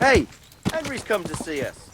Hey, Henry's come to see us.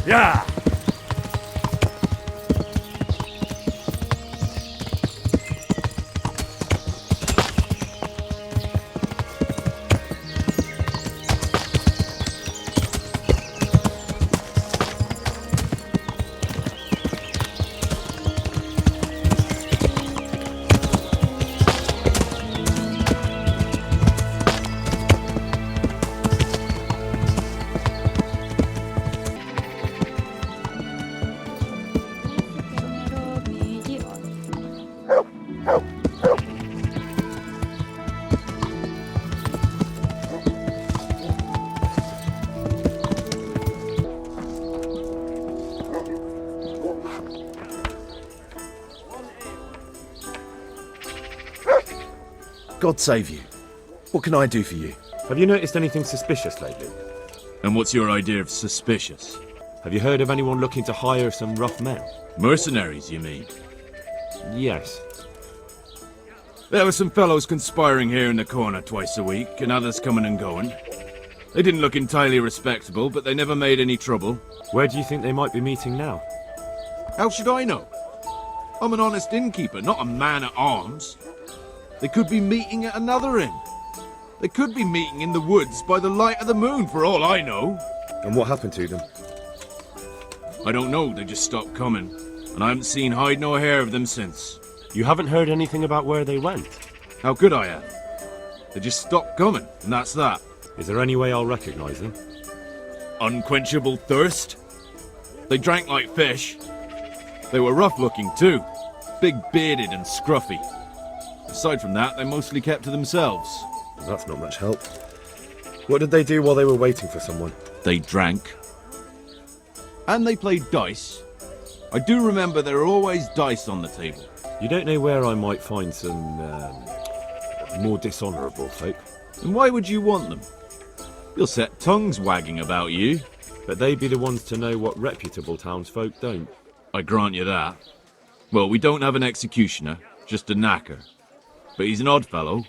Yeah! God save you. What can I do for you? Have you noticed anything suspicious lately? And what's your idea of suspicious? Have you heard of anyone looking to hire some rough men? Mercenaries, you mean? Yes. There were some fellows conspiring here in the corner twice a week, and others coming and going. They didn't look entirely respectable, but they never made any trouble. Where do you think they might be meeting now? How should I know? I'm an honest innkeeper, not a man at arms. They could be meeting at another inn. They could be meeting in the woods by the light of the moon, for all I know. And what happened to them? I don't know, they just stopped coming. And I haven't seen hide nor hair of them since. You haven't heard anything about where they went? How could I have? They just stopped coming, and that's that. Is there any way I'll recognize them? Unquenchable thirst? They drank like fish. They were rough-looking too. Big-bearded and scruffy. Aside from that, they mostly kept to themselves. That's not much help. What did they do while they were waiting for someone? They drank. And they played dice. I do remember there were always dice on the table. You don't know where I might find some, more dishonourable folk? And why would you want them? You'll set tongues wagging about you. But they'd be the ones to know what reputable townsfolk don't. I grant you that. Well, we don't have an executioner, just a knacker. But he's an odd fellow.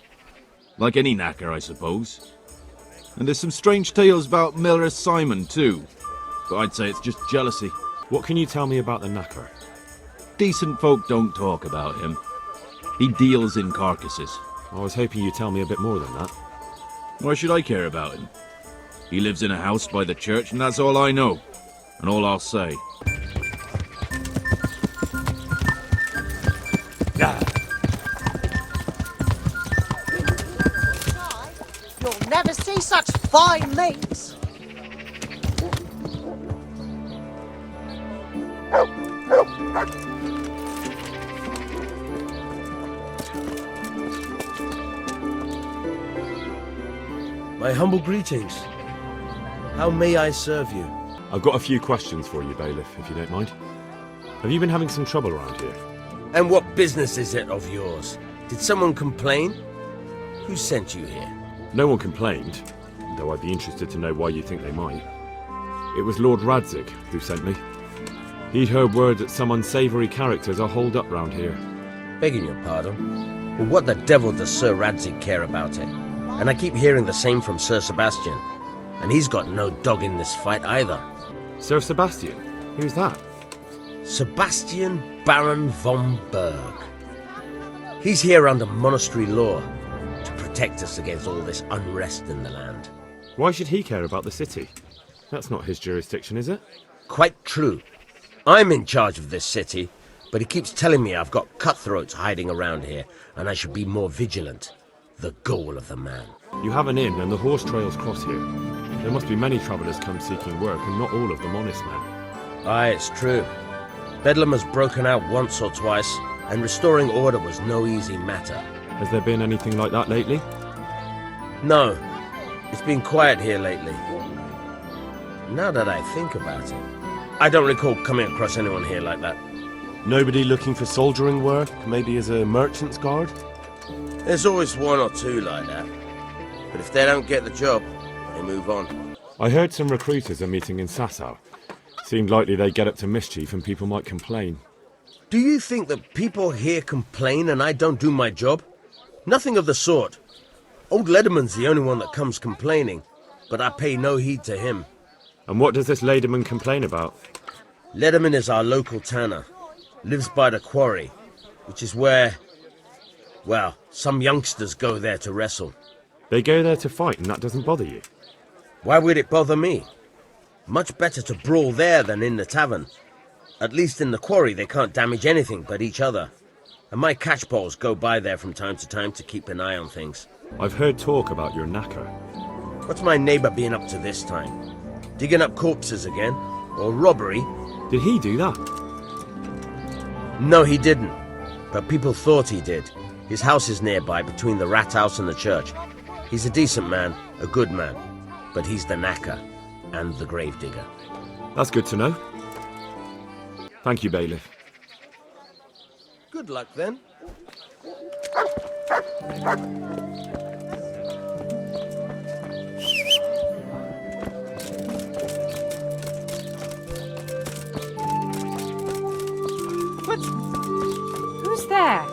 Like any knacker, I suppose. And there's some strange tales about Miller Simon, too. But I'd say it's just jealousy. What can you tell me about the knacker? Decent folk don't talk about him. He deals in carcasses. I was hoping you'd tell me a bit more than that. Why should I care about him? He lives in a house by the church, and that's all I know. And all I'll say. You'll never see such fine meats. My humble greetings. How may I serve you? I've got a few questions for you, Bailiff, if you don't mind. Have you been having some trouble around here? And what business is it of yours? Did someone complain? Who sent you here? No one complained, though I'd be interested to know why you think they might. It was Lord Radzig who sent me. He'd heard word that some unsavoury characters are holed up round here. Begging your pardon, but what the devil does Sir Radzig care about it? And I keep hearing the same from Sir Sebastian. And he's got no dog in this fight either. Sir Sebastian? Who's that? Sebastian Baron von Berg. He's here under monastery law to protect us against all this unrest in the land. Why should he care about the city? That's not his jurisdiction, is it? Quite true. I'm in charge of this city, but he keeps telling me I've got cutthroats hiding around here, and I should be more vigilant. The goal of the man. You have an inn and the horse trails cross here. There must be many travellers come seeking work, and not all of them honest men. Aye, it's true. Bedlam has broken out once or twice, and restoring order was no easy matter. Has there been anything like that lately? No, it's been quiet here lately. Now that I think about it, I don't recall coming across anyone here like that. Nobody looking for soldiering work, maybe as a merchant's guard? There's always one or two like that. But if they don't get the job, they move on. I heard some recruiters are meeting in Sasau. Seemed likely they get up to mischief and people might complain. Do you think that people here complain and I don't do my job? Nothing of the sort. Old Lederman's the only one that comes complaining, but I pay no heed to him. And what does this Lederman complain about? Lederman is our local tanner. Lives by the quarry, which is where, well, some youngsters go there to wrestle. They go there to fight and that doesn't bother you? Why would it bother me? Much better to brawl there than in the tavern. At least in the quarry they can't damage anything but each other. And my catchpoles go by there from time to time to keep an eye on things. I've heard talk about your knacker. What's my neighbour been up to this time? Digging up corpses again? Or robbery? Did he do that? No, he didn't. But people thought he did. His house is nearby, between the rat house and the church. He's a decent man, a good man. But he's the knacker and the gravedigger. That's good to know. Thank you, Bailiff. Good luck, then. What? Who's there?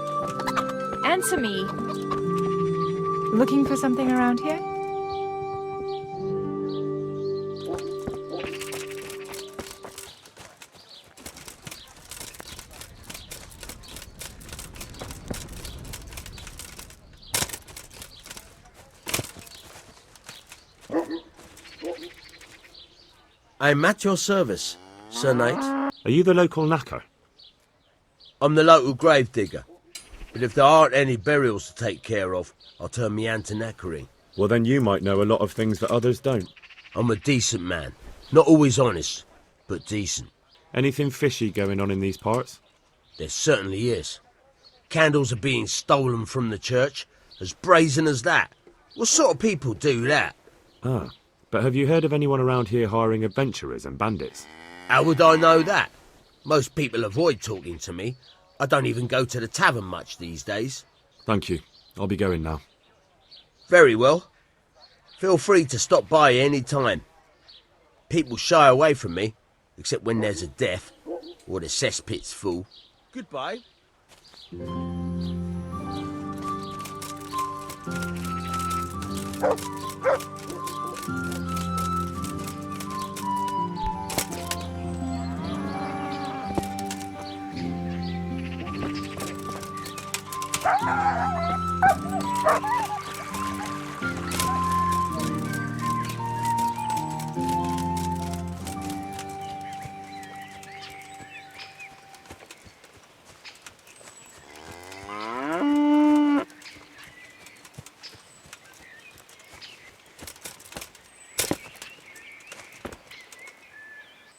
Answer me. Looking for something around here? I'm at your service, Sir Knight. Are you the local knacker? I'm the local gravedigger. But if there aren't any burials to take care of, I'll turn me hand to knackering. Well, then you might know a lot of things that others don't. I'm a decent man. Not always honest, but decent. Anything fishy going on in these parts? There certainly is. Candles are being stolen from the church, as brazen as that. What sort of people do that? Ah, but have you heard of anyone around here hiring adventurers and bandits? How would I know that? Most people avoid talking to me, I don't even go to the tavern much these days. Thank you. I'll be going now. Very well. Feel free to stop by any time. People shy away from me, except when there's a death or the cesspit's full. Goodbye.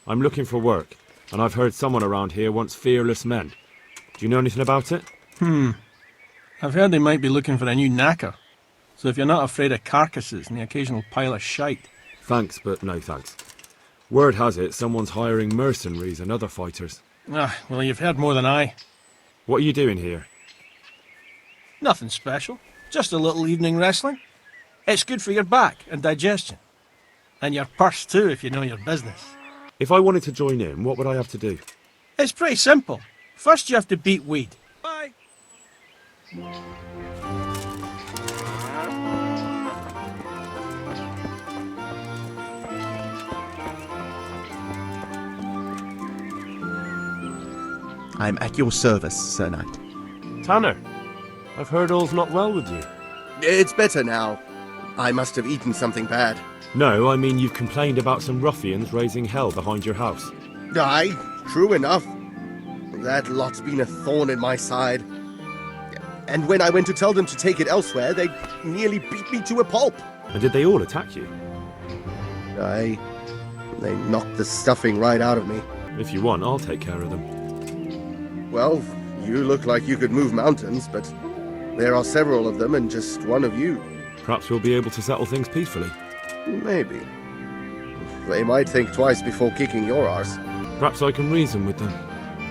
I'm looking for work, and I've heard someone around here wants fearless men. Do you know anything about it? I've heard they might be looking for a new knacker. So if you're not afraid of carcasses and the occasional pile of shite. Thanks, but no thanks. Word has it someone's hiring mercenaries and other fighters. Well, you've heard more than I. What are you doing here? Nothing special. Just a little evening wrestling. It's good for your back and digestion. And your purse too, if you know your business. If I wanted to join in, what would I have to do? It's pretty simple. First you have to beat weed. Bye. I'm at your service, Sir Knight. Tanner, I've heard all's not well with you. It's better now. I must have eaten something bad. No, I mean you've complained about some ruffians raising hell behind your house. Aye, true enough. That lot's been a thorn in my side. And when I went to tell them to take it elsewhere, they nearly beat me to a pulp. And did they all attack you? Aye, they knocked the stuffing right out of me. If you want, I'll take care of them. Well, you look like you could move mountains, but there are several of them and just one of you. Perhaps we'll be able to settle things peacefully. Maybe. They might think twice before kicking your arse. Perhaps I can reason with them.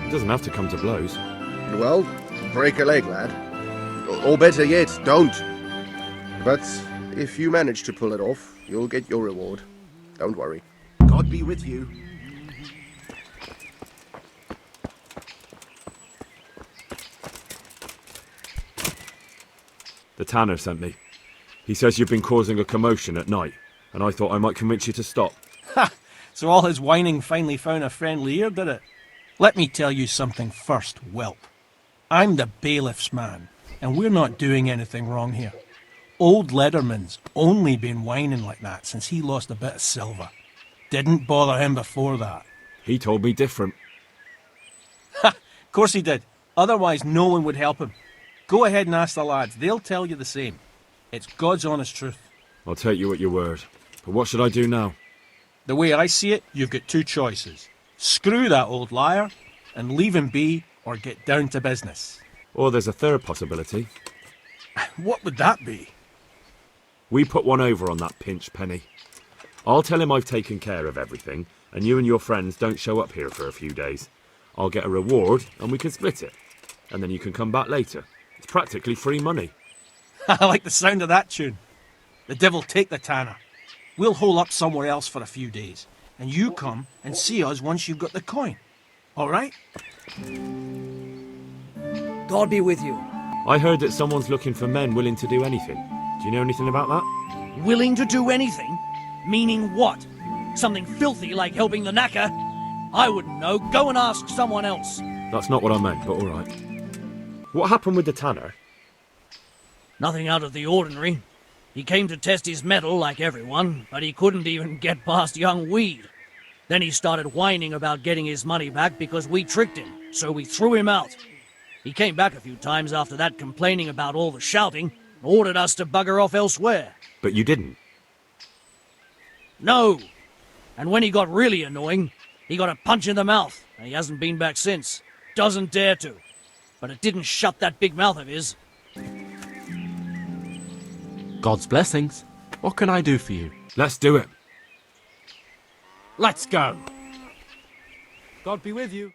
It doesn't have to come to blows. Well, break a leg, lad. Or better yet, don't. But if you manage to pull it off, you'll get your reward. Don't worry. God be with you. The tanner sent me. He says you've been causing a commotion at night, and I thought I might convince you to stop. Ha! So all his whining finally found a friendly ear, did it? Let me tell you something first, whelp. I'm the bailiff's man, and we're not doing anything wrong here. Old Lederman's only been whining like that since he lost a bit of silver. Didn't bother him before that. He told me different. Ha! Of course he did. Otherwise no one would help him. Go ahead and ask the lads. They'll tell you the same. It's God's honest truth. I'll take you at your word. But what should I do now? The way I see it, you've got two choices. Screw that old liar and leave him be, or get down to business. Or there's a third possibility. What would that be? We put one over on that pinch penny. I'll tell him I've taken care of everything, and you and your friends don't show up here for a few days. I'll get a reward, and we can split it. And then you can come back later. It's practically free money. I like the sound of that tune. The devil take the tanner. We'll hole up somewhere else for a few days, and you come and see us once you've got the coin. All right? God be with you. I heard that someone's looking for men willing to do anything. Do you know anything about that? Willing to do anything? Meaning what? Something filthy like helping the knacker? I wouldn't know. Go and ask someone else. That's not what I meant, but all right. What happened with the tanner? Nothing out of the ordinary. He came to test his mettle like everyone, but he couldn't even get past young Weed. Then he started whining about getting his money back because we tricked him, so we threw him out. He came back a few times after that complaining about all the shouting, and ordered us to bugger off elsewhere. But you didn't. No. And when he got really annoying, he got a punch in the mouth, and he hasn't been back since. Doesn't dare to. But it didn't shut that big mouth of his. God's blessings. What can I do for you? Let's do it. Let's go. God be with you.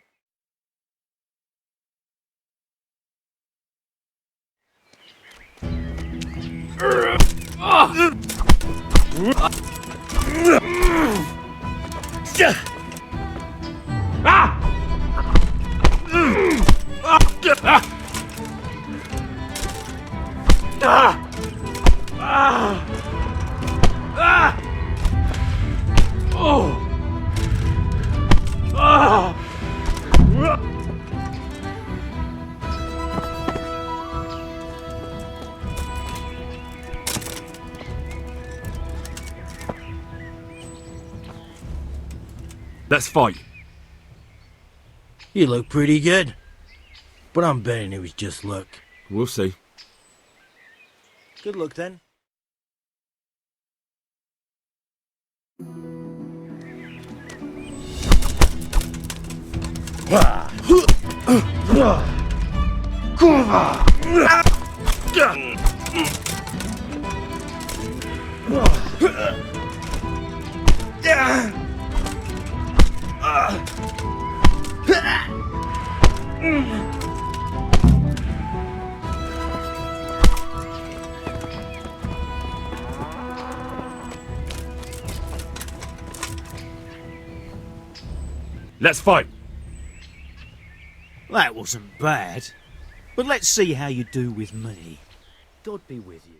Let's fight. You look pretty good. But I'm betting it was just luck. We'll see. Good luck then. Let's fight. That wasn't bad. But let's see how you do with me. God be with you.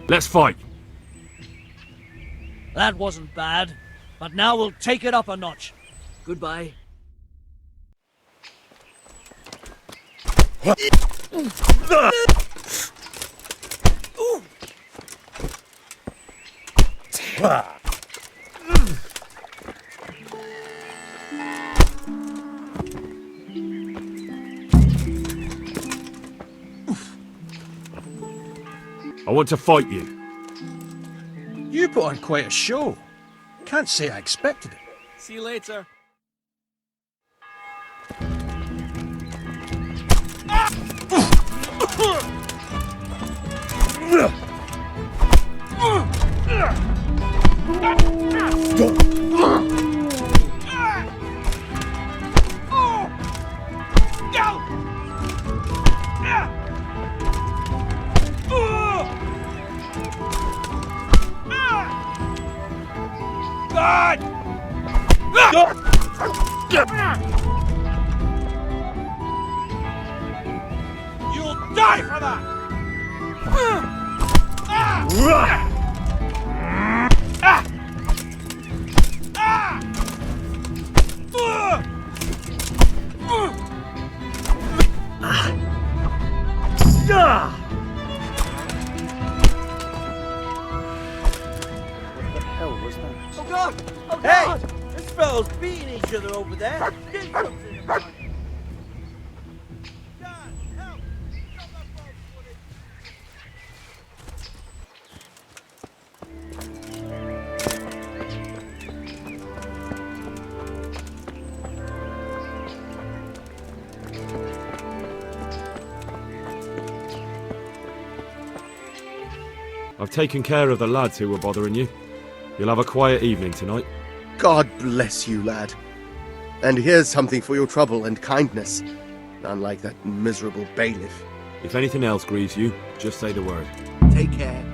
Let's fight. That wasn't bad, but now we'll take it up a notch. Goodbye. I want to fight you. You put on quite a show. Can't say I expected it. See you later. You'll die for that! Oh God! Oh God! Hey! This fellow's beating each other over there. Get something in mind. I've taken care of the lads who were bothering you. You'll have a quiet evening tonight. God bless you, lad. And here's something for your trouble and kindness. Unlike that miserable bailiff. If anything else grieves you, just say the word. Take care.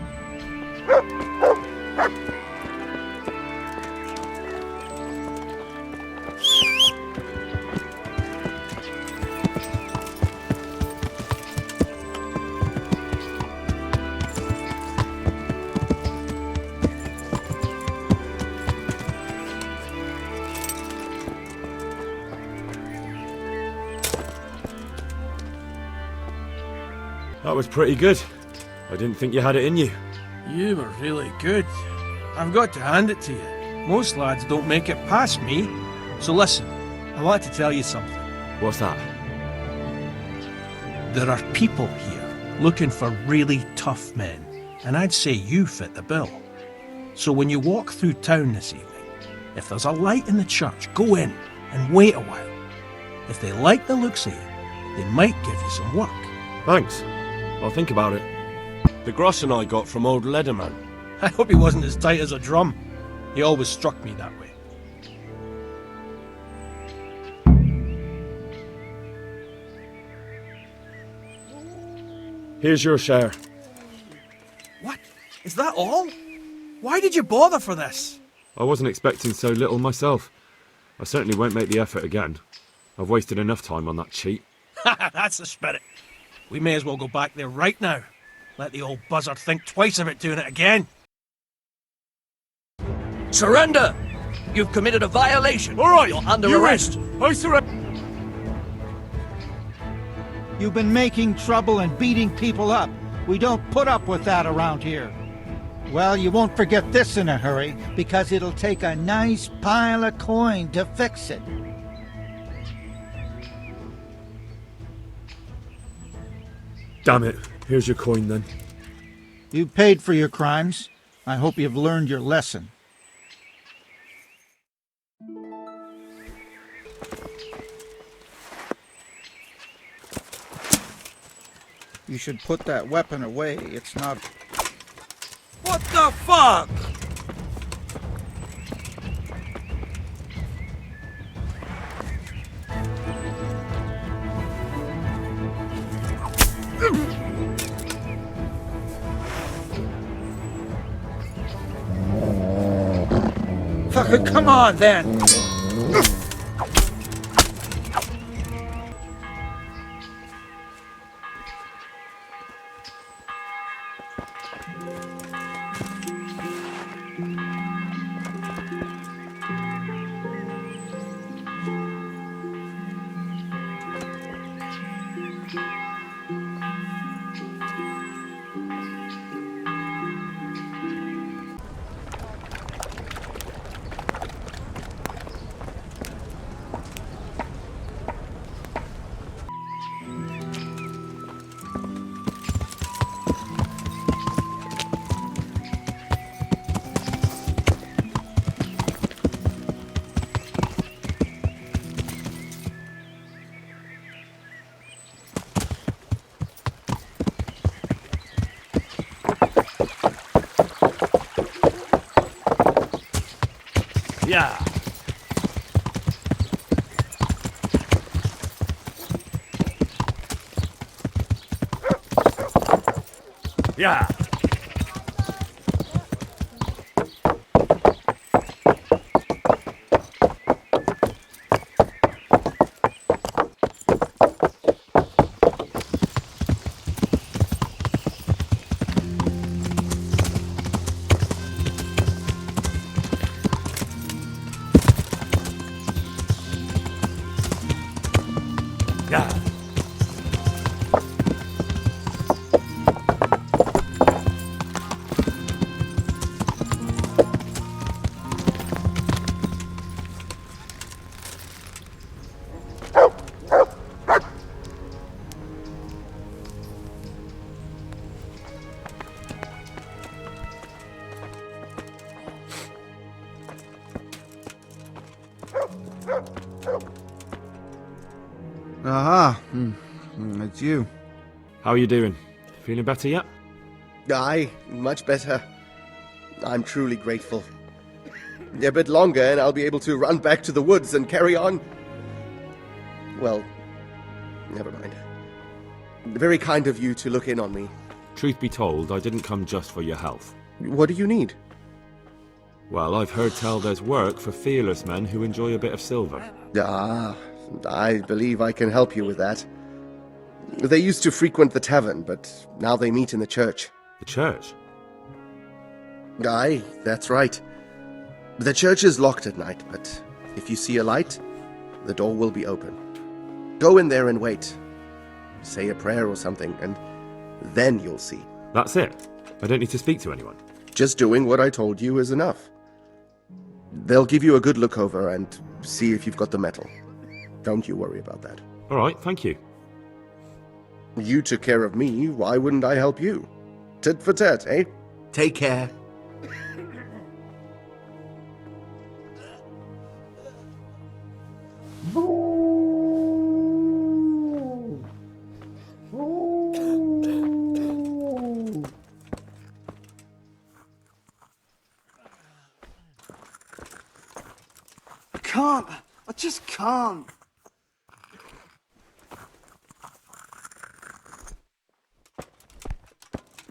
That was pretty good. I didn't think you had it in you. You were really good. I've got to hand it to you. Most lads don't make it past me. So listen, I want to tell you something. What's that? There are people here looking for really tough men, and I'd say you fit the bill. So when you walk through town this evening, If there's a light in the church, go in and wait a while. If they like the looks of you, they might give you some work. Thanks. I'll think about it. The groschen I got from old Leatherman. I hope he wasn't as tight as a drum. He always struck me that way. Here's your share. What? Is that all? Why did you bother for this? I wasn't expecting so little myself. I certainly won't make the effort again. I've wasted enough time on that cheat. That's the spirit. We may as well go back there right now. Let the old buzzard think twice of it doing it again. Surrender! You've committed a violation. All right, You're under arrest. I surrender. You've been making trouble and beating people up. We don't put up with that around here. Well, you won't forget this in a hurry, because it'll take a nice pile of coin to fix it. Damn it. Here's your coin then. You paid for your crimes. I hope you've learned your lesson. You should put that weapon away. It's not... What the fuck? Fucker, come on then! Yeah. Yeah. Yeah. Aha, it's you. How are you doing? Feeling better yet? Aye, much better. I'm truly grateful. A bit longer and I'll be able to run back to the woods and carry on. Well, never mind. Very kind of you to look in on me. Truth be told, I didn't come just for your health. What do you need? Well, I've heard tell there's work for fearless men who enjoy a bit of silver. Ah, I believe I can help you with that. They used to frequent the tavern, but now they meet in the church. The church? Aye, that's right. The church is locked at night, but if you see a light, the door will be open. Go in there and wait. Say a prayer or something, and then you'll see. That's it? I don't need to speak to anyone? Just doing what I told you is enough. They'll give you a good look over and see if you've got the metal. Don't you worry about that. All right, thank you. You took care of me, why wouldn't I help you? Tit for tat, eh? Take care. can't. I just can't.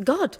God.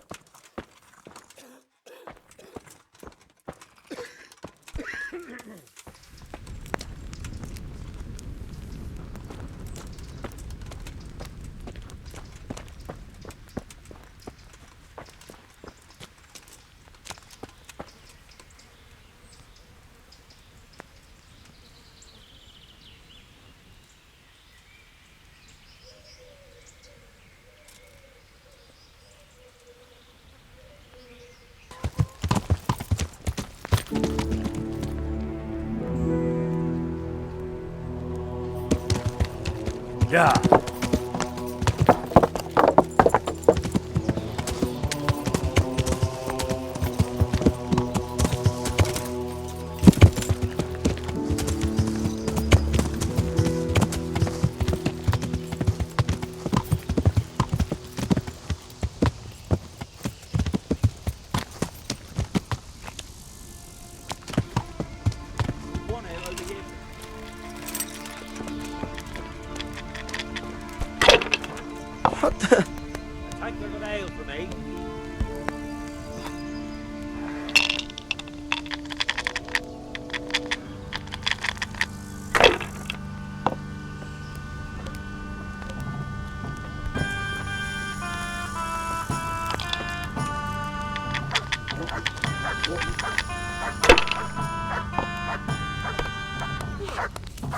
Yeah. What the? A tankard of ale for me.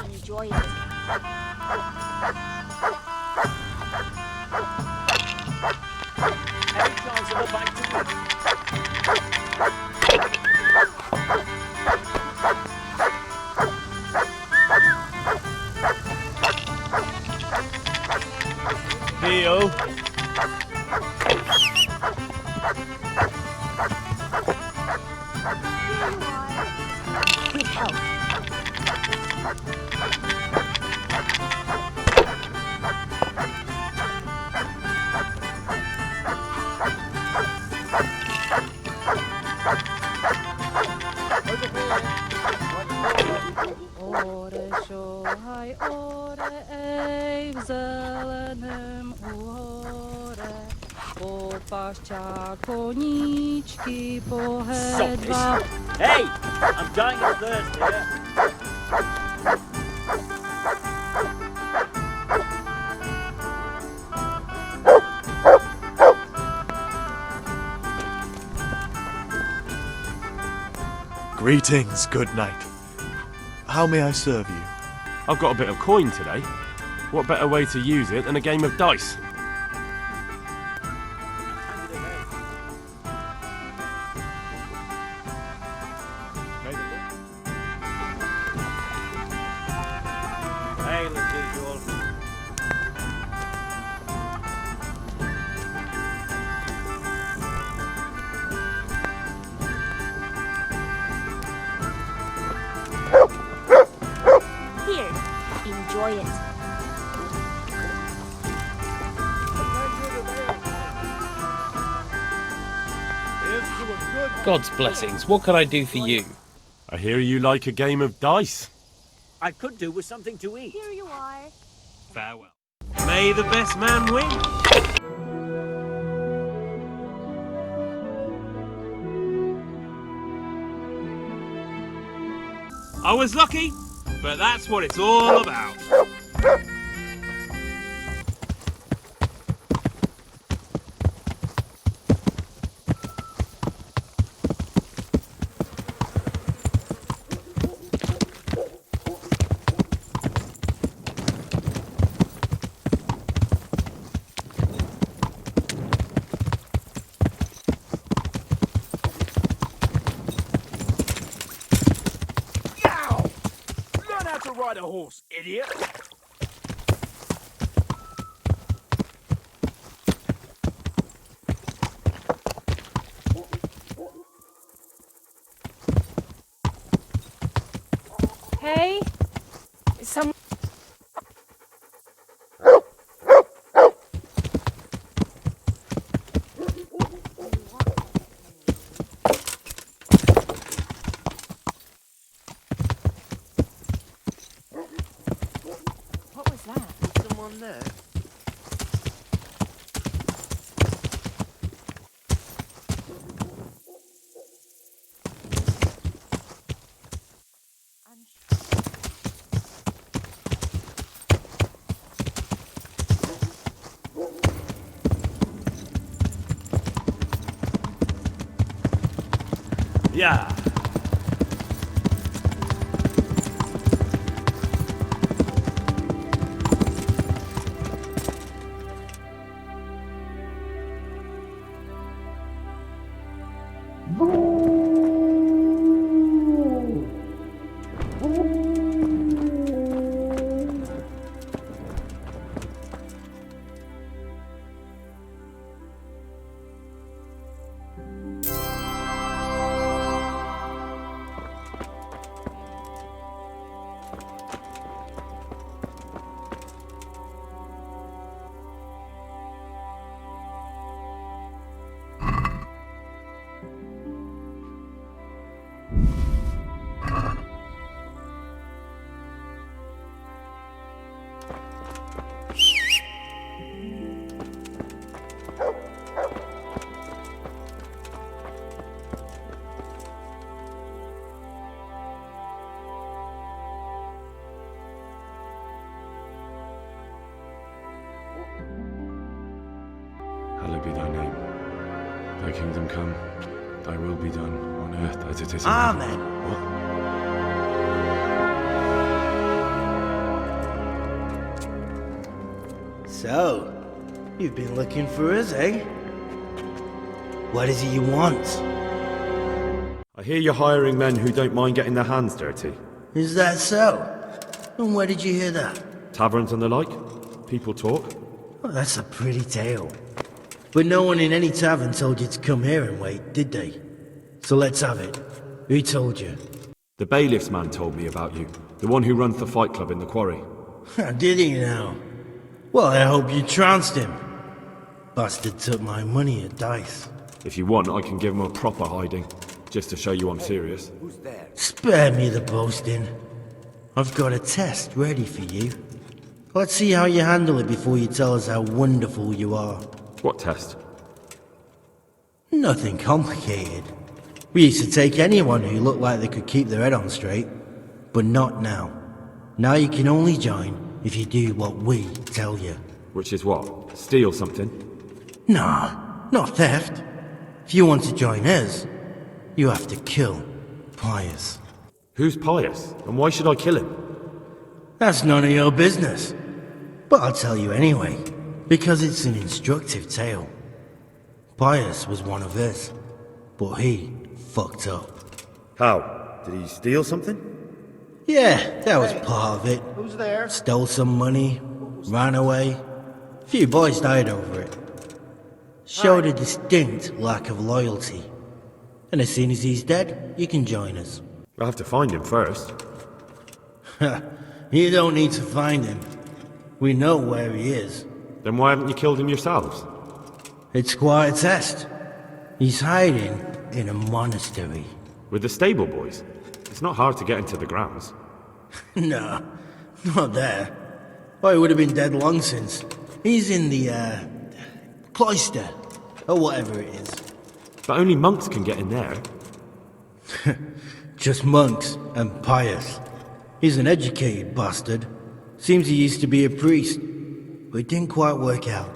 Enjoy it. Any chance of a bite to eat? Theo. With help. Ore šohaj, ore ej, v zeleném úhore, popašťa koníčky po hedvách. Hey! I'm dying of thirst here. Greetings, good knight. How may I serve you? I've got a bit of coin today. What better way to use it than a game of dice? Ale as usual. Here, enjoy it. God's blessings, what can I do for you? I hear you like a game of dice. I could do with something to eat. Here you are. Farewell. May the best man win. I was lucky, but that's what it's all about. Ride a horse, idiot! Hey, some. Yeah. Hallowed be thy name. Thy kingdom come. Thy will be done on earth as it is in Amen. heaven. What? So, you've been looking for us, eh? What is it you want? I hear you're hiring men who don't mind getting their hands dirty. Is that so? And where did you hear that? Taverns and the like? People talk? Well, that's a pretty tale. But no one in any tavern told you to come here and wait, did they? So let's have it. Who told you? The bailiff's man told me about you. The one who runs the fight club in the quarry. Did he now? Well, I hope you trounced him. Bastard took my money at dice. If you want, I can give him a proper hiding, just to show you I'm serious. Spare me the boasting. I've got a test ready for you. Let's see how you handle it before you tell us how wonderful you are. What test? Nothing complicated. We used to take anyone who looked like they could keep their head on straight. But not now. Now you can only join if you do what we tell you. Which is what? Steal something? Nah, not theft. If you want to join us, you have to kill Pius. Who's Pius? And why should I kill him? That's none of your business. But I'll tell you anyway, because it's an instructive tale. Pius was one of us, but he fucked up. How? Did he steal something? Yeah, that was part of it. Who's there? Stole some money, ran away. A few boys died over it. Showed a distinct lack of loyalty. And as soon as he's dead, you can join us. I'll have to find him first. You don't need to find him. We know where he is. Then why haven't you killed him yourselves? It's quite a test. He's hiding in a monastery. With the stable boys? It's not hard to get into the grounds. No, not there. Well, he would have been dead long since. He's in the, cloister, or whatever it is. But only monks can get in there. Just monks and Pius. He's an educated bastard. Seems he used to be a priest, but it didn't quite work out.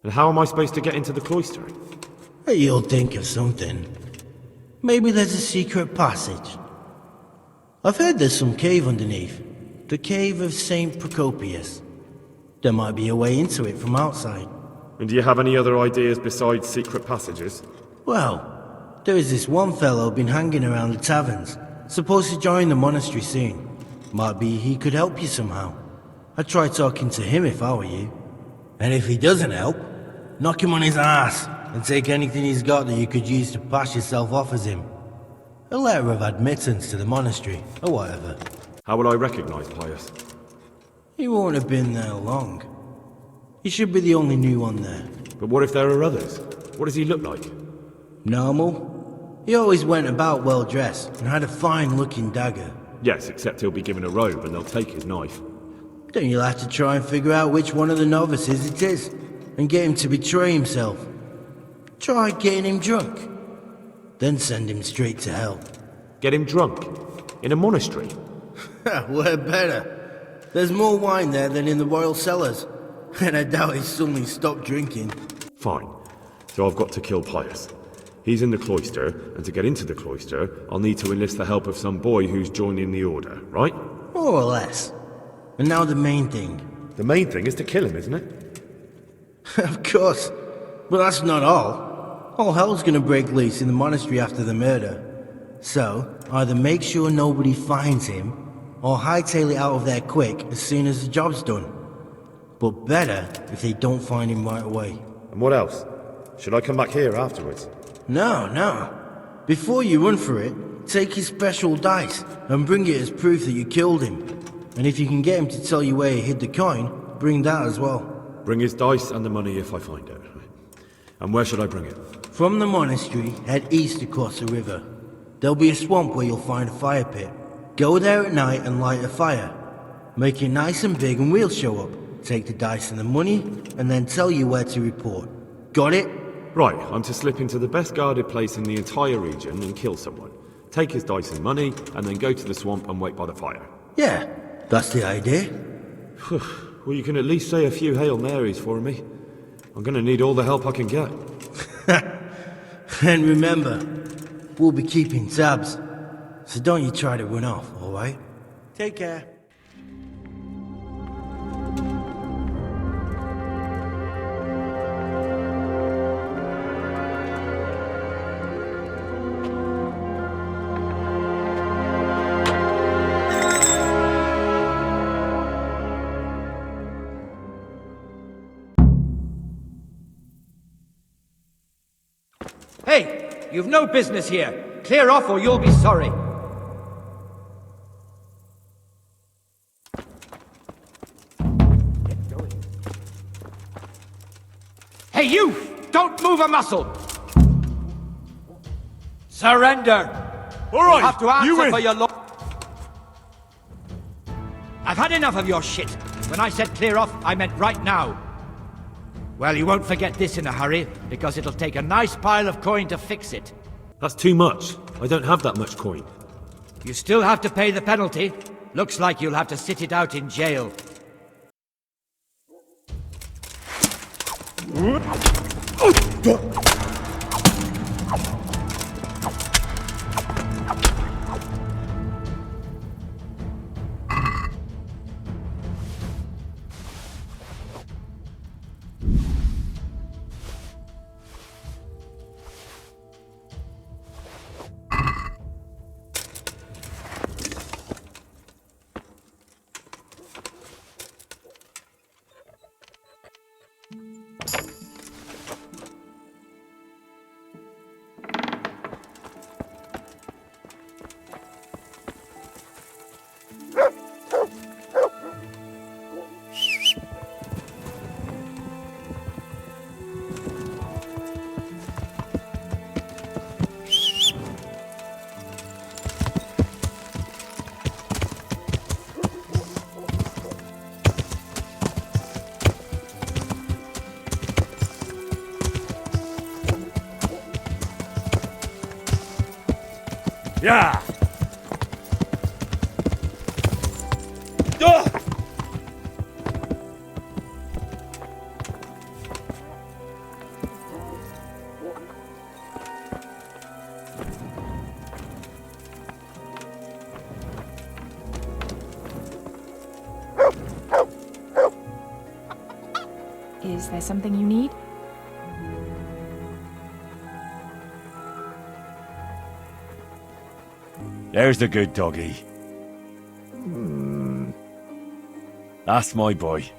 And how am I supposed to get into the cloister? You'll think of something. Maybe there's a secret passage. I've heard there's some cave underneath. The cave of St. Procopius. There might be a way into it from outside. And do you have any other ideas besides secret passages? Well, there is this one fellow been hanging around the taverns. Supposed to join the monastery soon. Might be he could help you somehow. I'd try talking to him if I were you. And if he doesn't help, knock him on his ass and take anything he's got that you could use to pass yourself off as him. A letter of admittance to the monastery, or whatever. How will I recognize Pius? He won't have been there long. He should be the only new one there. But what if there are others? What does he look like? Normal. He always went about well dressed and had a fine looking dagger. Yes, except he'll be given a robe and they'll take his knife. Then you'll have to try and figure out which one of the novices it is, and get him to betray himself. Try getting him drunk, then send him straight to hell. Get him drunk? In a monastery? Where better? There's more wine there than in the royal cellars, and I doubt he's suddenly stopped drinking. Fine. So I've got to kill Pius. He's in the cloister, and to get into the cloister, I'll need to enlist the help of some boy who's joining the order, right? More or less. And now the main thing. The main thing is to kill him, isn't it? Of course. But that's not all. All hell's gonna break loose in the monastery after the murder. So, either make sure nobody finds him, or hightail it out of there quick as soon as the job's done. But better if they don't find him right away. And what else? Should I come back here afterwards? No. Before you run for it, take his special dice and bring it as proof that you killed him. And if you can get him to tell you where he hid the coin, bring that as well. Bring his dice and the money if I find it. And where should I bring it? From the monastery, head east across the river. There'll be a swamp where you'll find a fire pit. Go there at night and light a fire. Make it nice and big and we'll show up. Take the dice and the money, and then tell you where to report. Got it? Right, I'm to slip into the best guarded place in the entire region and kill someone. Take his dice and money, and then go to the swamp and wait by the fire. Yeah, that's the idea. Well, you can at least say a few Hail Marys for me. I'm gonna need all the help I can get. And remember, we'll be keeping tabs. So don't you try to run off, alright? Take care. Hey, you've no business here. Clear off or you'll be sorry. Hey, you! Don't move a muscle! Surrender! All right, You'll have to answer you win. for your I've had enough of your shit. When I said clear off, I meant right now. Well, you won't forget this in a hurry, because it'll take a nice pile of coin to fix it. That's too much. I don't have that much coin. You still have to pay the penalty. Looks like you'll have to sit it out in jail. Yeah! Is there something you need? There's the good doggy. That's my boy.